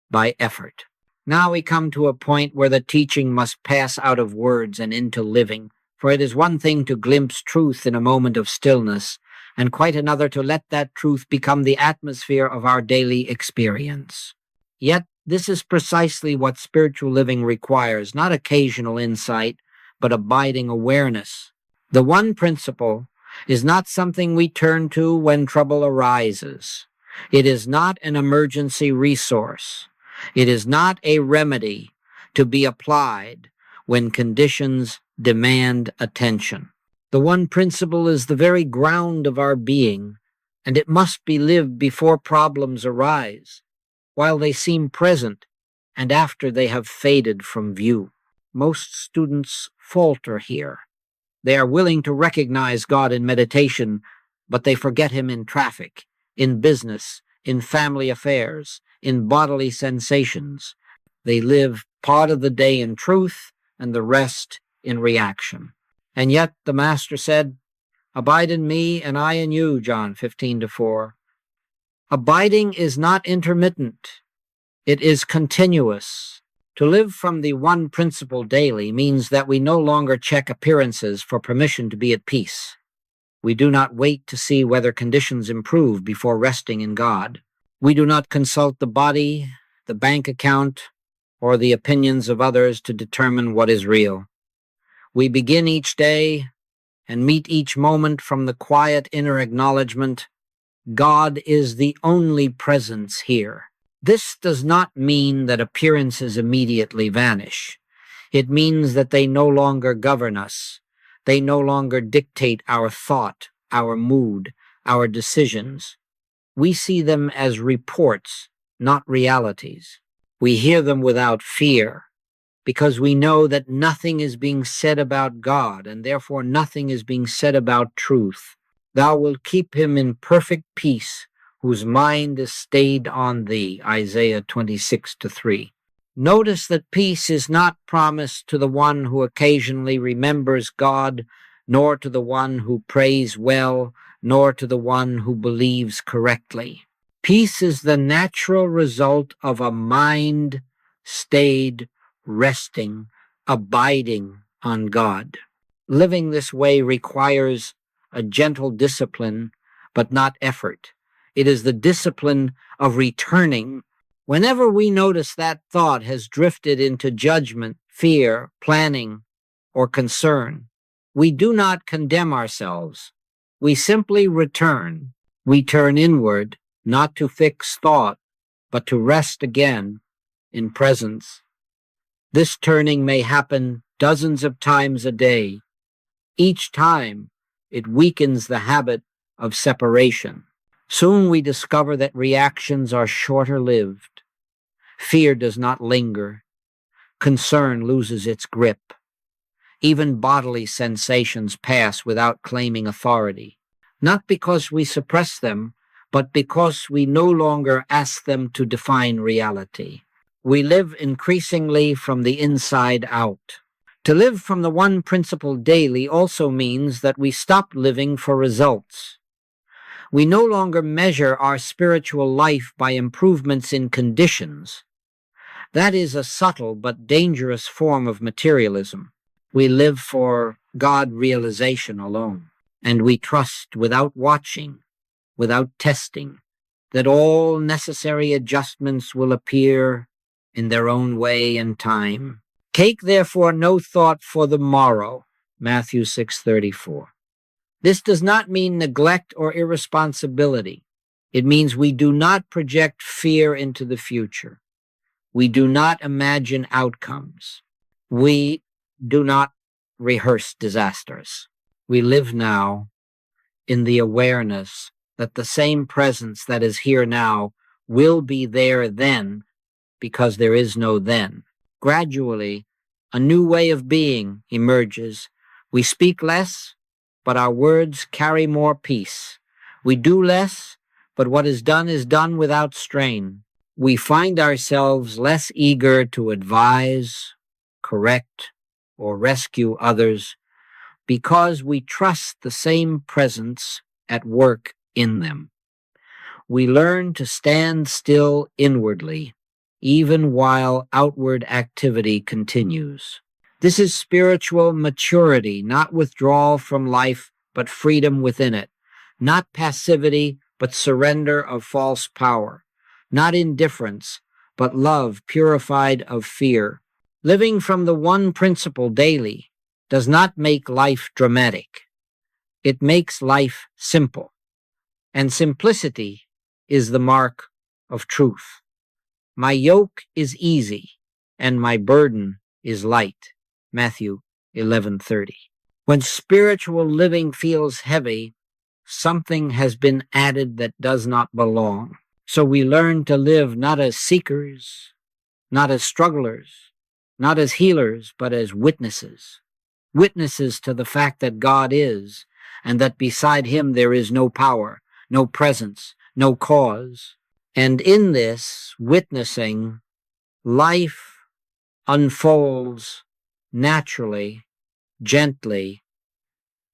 by effort. Now we come to a point where the teaching must pass out of words and into living, for it is one thing to glimpse truth in a moment of stillness, and quite another to let that truth become the atmosphere of our daily experience. Yet this is precisely what spiritual living requires, not occasional insight, but abiding awareness. The one principle is not something we turn to when trouble arises. It is not an emergency resource. It is not a remedy to be applied when conditions demand attention. The one principle is the very ground of our being, and it must be lived before problems arise, while they seem present and after they have faded from view. Most students falter here. They are willing to recognize God in meditation, but they forget him in traffic, in business, in family affairs, in bodily sensations. They live part of the day in truth and the rest in reaction. And yet the Master said, "Abide in me and I in you," John 15:4. Abiding is not intermittent. It is continuous. To live from the one principle daily means that we no longer check appearances for permission to be at peace. We do not wait to see whether conditions improve before resting in God. We do not consult the body, the bank account, or the opinions of others to determine what is real. We begin each day and meet each moment from the quiet inner acknowledgement, God is the only presence here. This does not mean that appearances immediately vanish. It means that they no longer govern us. They no longer dictate our thought, our mood, our decisions. We see them as reports, not realities. We hear them without fear, because we know that nothing is being said about God, and therefore nothing is being said about truth. Thou wilt keep him in perfect peace, whose mind is stayed on thee, Isaiah 26:3. Notice that peace is not promised to the one who occasionally remembers God, nor to the one who prays well, nor to the one who believes correctly. Peace is the natural result of a mind stayed, resting, abiding on God. Living this way requires a gentle discipline, but not effort. It is the discipline of returning. Whenever we notice that thought has drifted into judgment, fear, planning, or concern, we do not condemn ourselves. We simply return. We turn inward, not to fix thought, but to rest again in presence. This turning may happen dozens of times a day. Each time, it weakens the habit of separation. Soon we discover that reactions are shorter-lived. Fear does not linger. Concern loses its grip. Even bodily sensations pass without claiming authority, not because we suppress them, but because we no longer ask them to define reality. We live increasingly from the inside out. To live from the one principle daily also means that we stop living for results. We no longer measure our spiritual life by improvements in conditions. That is a subtle but dangerous form of materialism. We live for God realization alone, and we trust without watching, without testing, that all necessary adjustments will appear in their own way and time. Take therefore no thought for the morrow, Matthew 6:34. This does not mean neglect or irresponsibility. It means we do not project fear into the future. We do not imagine outcomes. We do not rehearse disasters. We live now in the awareness that the same presence that is here now will be there then, because there is no then. Gradually, a new way of being emerges. We speak less, but our words carry more peace. We do less, but what is done without strain. We find ourselves less eager to advise, correct, or rescue others because we trust the same presence at work in them. We learn to stand still inwardly, even while outward activity continues. This is spiritual maturity, not withdrawal from life, but freedom within it. Not passivity, but surrender of false power. Not indifference, but love purified of fear. Living from the one principle daily does not make life dramatic. It makes life simple. And simplicity is the mark of truth. My yoke is easy, and my burden is light. Matthew 11:30. When spiritual living feels heavy, something has been added that does not belong. So we learn to live not as seekers, not as strugglers, not as healers, but as witnesses. Witnesses to the fact that God is, and that beside him there is no power, no presence, no cause. And in this witnessing, life unfolds naturally, gently,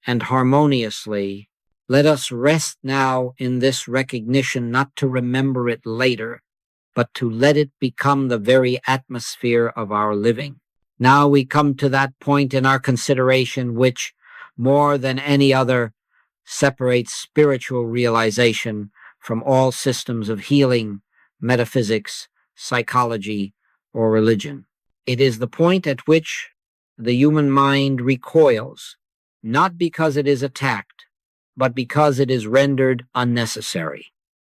and harmoniously. Let us rest now in this recognition, not to remember it later, but to let it become the very atmosphere of our living. Now we come to that point in our consideration which, more than any other, separates spiritual realization from all systems of healing, metaphysics, psychology, or religion. It is the point at which the human mind recoils, not because it is attacked, but because it is rendered unnecessary.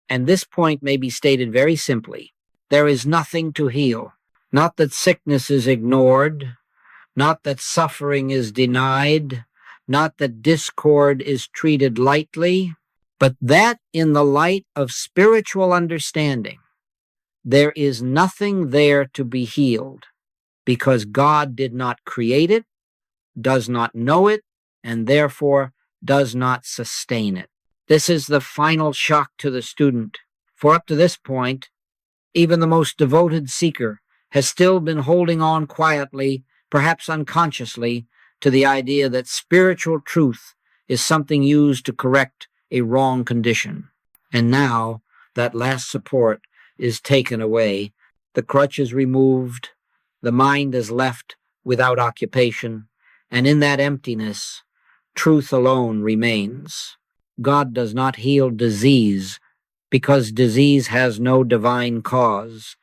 And this point may be stated very simply. There is nothing to heal. Not that sickness is ignored, not that suffering is denied, not that discord is treated lightly, but that in the light of spiritual understanding, there is nothing there to be healed, because God did not create it, does not know it, and therefore does not sustain it. This is the final shock to the student, for up to this point, even the most devoted seeker has still been holding on quietly, perhaps unconsciously, to the idea that spiritual truth is something used to correct a wrong condition. And now that last support is taken away, the crutch is removed, the mind is left without occupation, and in that emptiness, truth alone remains. God does not heal disease because disease has no divine cause.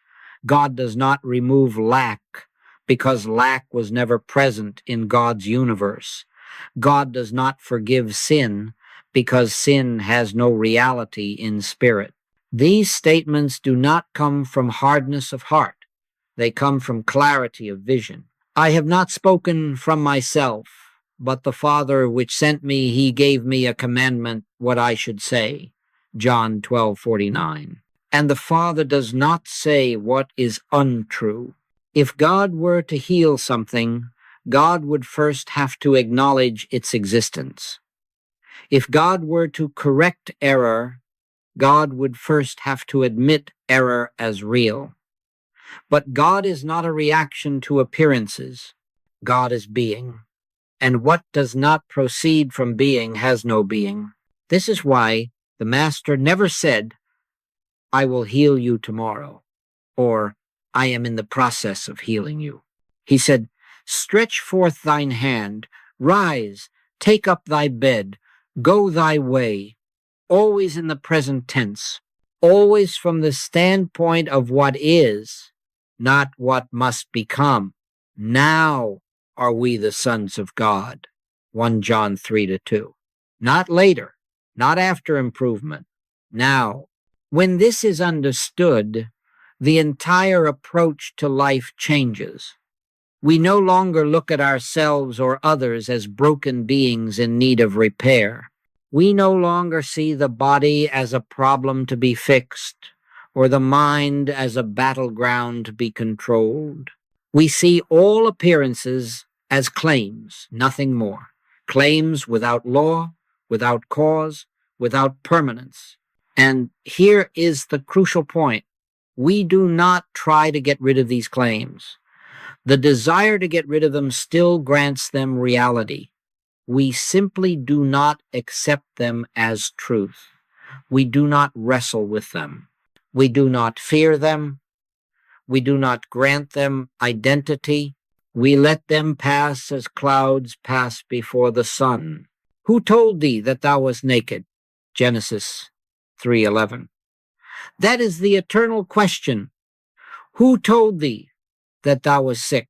God does not remove lack because lack was never present in God's universe. God does not forgive sin because sin has no reality in spirit. These statements do not come from hardness of heart. They come from clarity of vision. I have not spoken from myself, but the Father which sent me, he gave me a commandment what I should say. John 12:49. And the Father does not say what is untrue. If God were to heal something, God would first have to acknowledge its existence. If God were to correct error, God would first have to admit error as real. But God is not a reaction to appearances. God is being. And what does not proceed from being has no being. This is why the Master never said, I will heal you tomorrow, or I am in the process of healing you. He said, stretch forth thine hand, rise, take up thy bed, go thy way, always in the present tense, always from the standpoint of what is, not what must become. Now are we the sons of God. 1 John 3:2. Not later, not after improvement, now. When this is understood, the entire approach to life changes. We no longer look at ourselves or others as broken beings in need of repair. We no longer see the body as a problem to be fixed, or the mind as a battleground to be controlled. We see all appearances as claims, nothing more. Claims without law, without cause, without permanence. And here is the crucial point. We do not try to get rid of these claims. The desire to get rid of them still grants them reality. We simply do not accept them as truth. We do not wrestle with them. We do not fear them. We do not grant them identity. We let them pass as clouds pass before the sun. Who told thee that thou wast naked? Genesis 3:11. That is the eternal question. Who told thee that thou wast sick?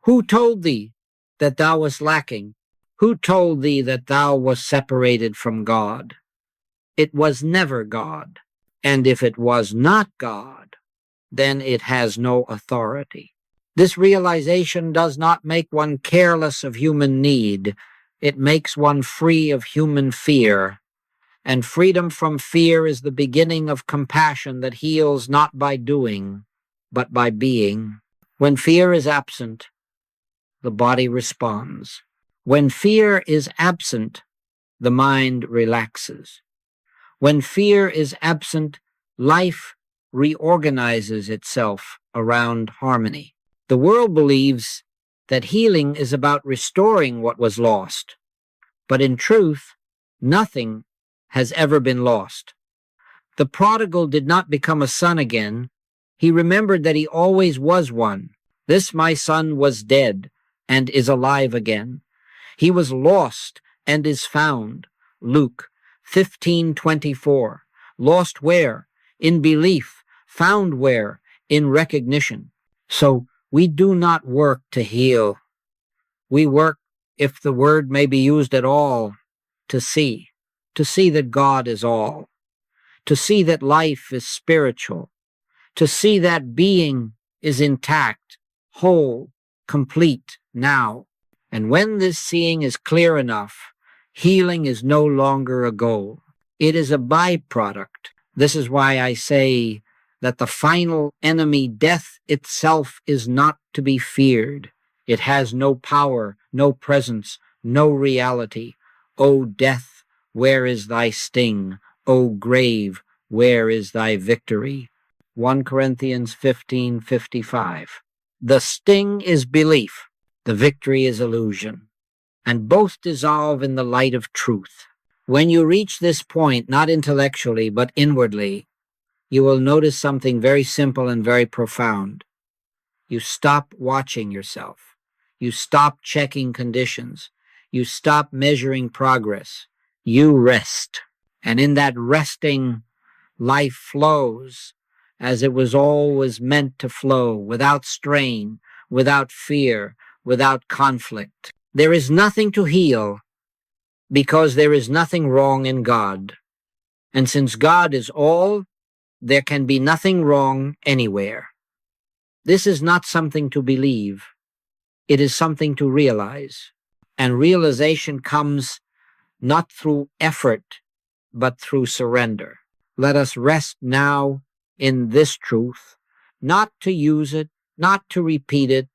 Who told thee that thou wast lacking? Who told thee that thou wast separated from God? It was never God. And if it was not God, then it has no authority. This realization does not make one careless of human need. It makes one free of human fear. And freedom from fear is the beginning of compassion that heals not by doing, but by being. When fear is absent, the body responds. When fear is absent, the mind relaxes. When fear is absent, life reorganizes itself around harmony. The world believes that healing is about restoring what was lost, but in truth, nothing has ever been lost. The prodigal did not become a son again. He remembered that he always was one. This my son was dead and is alive again. He was lost and is found. Luke 15:24. Lost where? In belief. Found where? In recognition. So we do not work to heal. We work, if the word may be used at all, to see that God is all, to see that life is spiritual, to see that being is intact, whole, complete now. And when this seeing is clear enough, healing is no longer a goal. It is a byproduct. This is why I say that the final enemy, death itself, is not to be feared. It has no power, no presence, no reality. O death, where is thy sting? O grave, where is thy victory? 1 Corinthians 15:55. The sting is belief. The victory is illusion. And both dissolve in the light of truth. When you reach this point, not intellectually, but inwardly, you will notice something very simple and very profound. You stop watching yourself. You stop checking conditions. You stop measuring progress. You rest. And in that resting, life flows as it was always meant to flow, without strain, without fear, without conflict. There is nothing to heal because there is nothing wrong in God. And since God is all, there can be nothing wrong anywhere. This is not something to believe. It is something to realize. And realization comes not through effort, but through surrender. Let us rest now in this truth, not to use it, not to repeat it,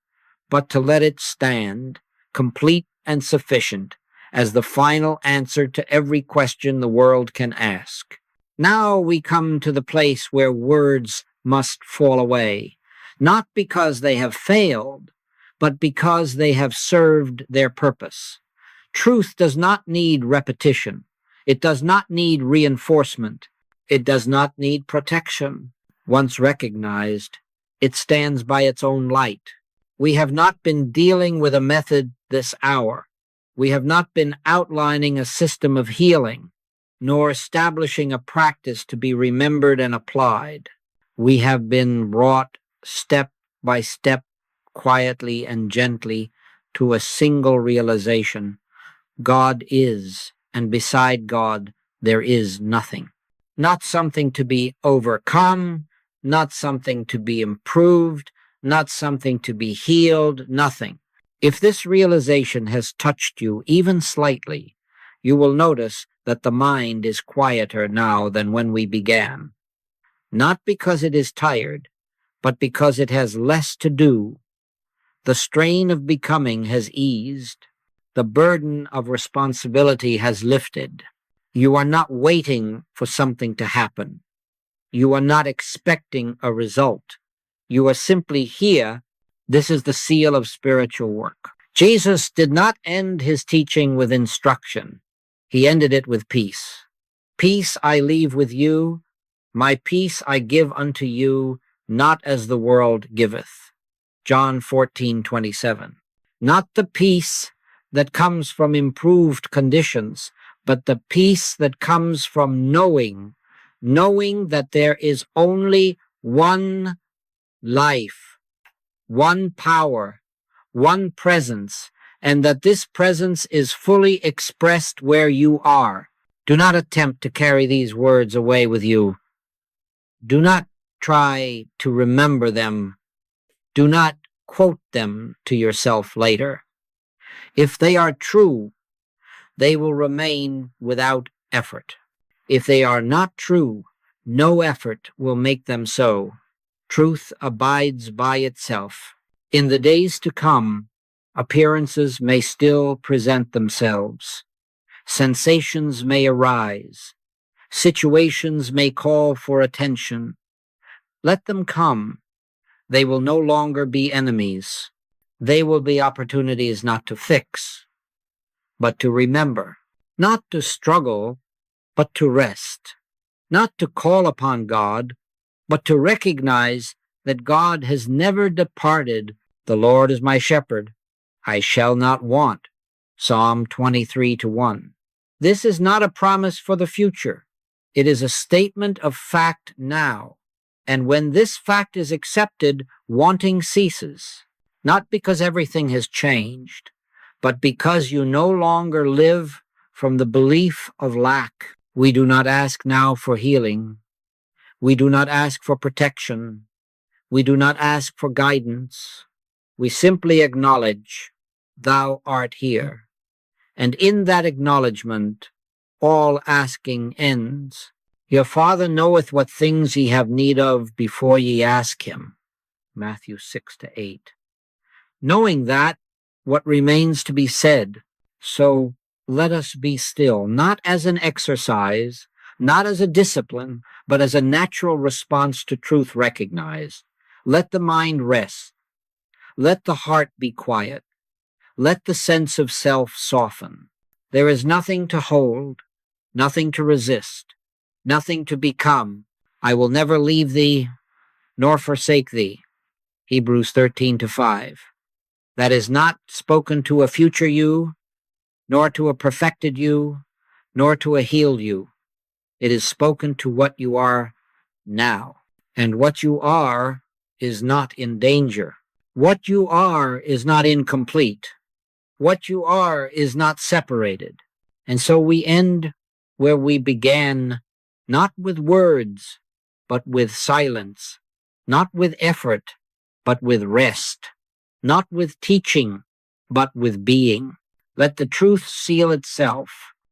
but to let it stand, complete and sufficient, as the final answer to every question the world can ask. Now we come to the place where words must fall away, not because they have failed, but because they have served their purpose. Truth does not need repetition. It does not need reinforcement. It does not need protection. Once recognized, it stands by its own light. We have not been dealing with a method this hour. We have not been outlining a system of healing, nor establishing a practice to be remembered and applied. We have been brought step by step, quietly and gently, to a single realization. God is, and beside God, there is nothing. Not something to be overcome, not something to be improved, not something to be healed, nothing. If this realization has touched you even slightly, you will notice that the mind is quieter now than when we began. Not because it is tired, but because it has less to do. The strain of becoming has eased. The burden of responsibility has lifted. You are not waiting for something to happen. You are not expecting a result. You are simply here. This is the seal of spiritual work. Jesus did not end his teaching with instruction. He ended it with peace. Peace I leave with you. My peace I give unto you, not as the world giveth. John 14:27. Not the peace that comes from improved conditions, but the peace that comes from knowing that there is only one life, one power, one presence, and that this presence is fully expressed where you are. Do not attempt to carry these words away with you. Do not try to remember them. Do not quote them to yourself later. If they are true, they will remain without effort. If they are not true, no effort will make them so. Truth abides by itself. In the days to come, appearances may still present themselves. Sensations may arise. Situations may call for attention. Let them come. They will no longer be enemies. They will be opportunities not to fix, but to remember, not to struggle, but to rest, not to call upon God, but to recognize that God has never departed. The Lord is my shepherd. I shall not want. Psalm 23:1. This is not a promise for the future. It is a statement of fact now. And when this fact is accepted, wanting ceases, not because everything has changed, but because you no longer live from the belief of lack. We do not ask now for healing. We do not ask for protection. We do not ask for guidance. We simply acknowledge, Thou art here. And in that acknowledgement, all asking ends. Your Father knoweth what things ye have need of before ye ask him. Matthew 6-8. Knowing that, what remains to be said? So let us be still, not as an exercise, not as a discipline, but as a natural response to truth recognized. Let the mind rest. Let the heart be quiet. Let the sense of self soften. There is nothing to hold, nothing to resist, nothing to become. I will never leave thee, nor forsake thee. Hebrews 13-5. That is not spoken to a future you, nor to a perfected you, nor to a healed you. It is spoken to what you are now. And what you are is not in danger. What you are is not incomplete. What you are is not separated. And so we end where we began, not with words, but with silence, not with effort, but with rest, not with teaching, but with being. Let the truth seal itself.